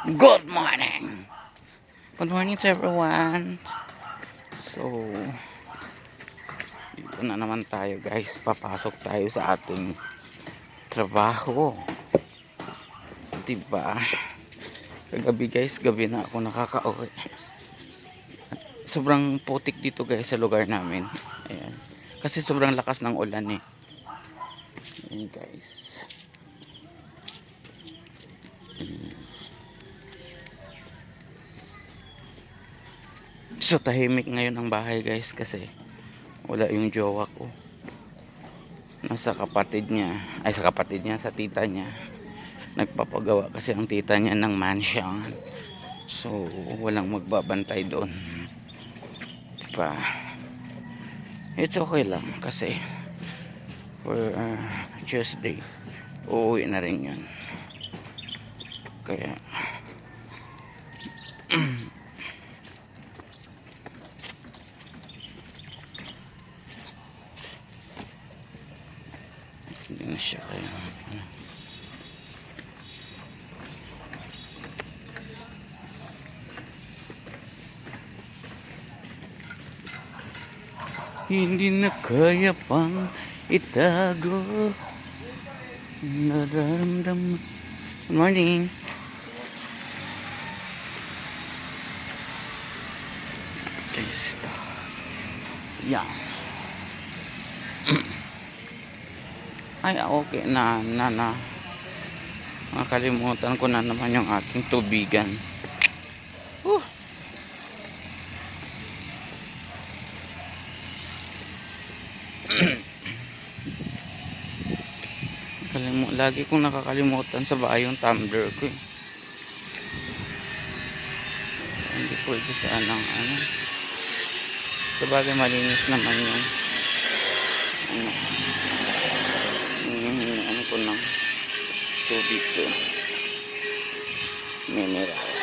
Good morning! Good morning to everyone! So, dito na naman tayo guys. Papasok tayo sa ating trabaho. Diba? Kagabi guys, gabi na ako nakaka-uwi. Sobrang putik dito guys sa lugar namin. Ayan. Kasi sobrang lakas ng ulan eh. Ayan guys. So tahimik ngayon ang bahay guys kasi wala yung jowa ko. Nasa kapatid niya, ay sa kapatid niya, sa tita niya. Nagpapagawa kasi ang tita niya ng mansion. So walang magbabantay doon. Diba? It's okay lang kasi for Tuesday uuwi na rin yun. Kaya hindi na siya kaya hindi na kaya pang itago nararamdaman. Good morning. Guys, ito yan. Ay okay na nakalimutan ko na naman yung aking tubigan. Lagi kong nakakalimutan sa bahay yung tumbler ko eh. Hindi pwede sana ano. Sabagay malinis naman yung ano ko ng tubig ko. Mineral.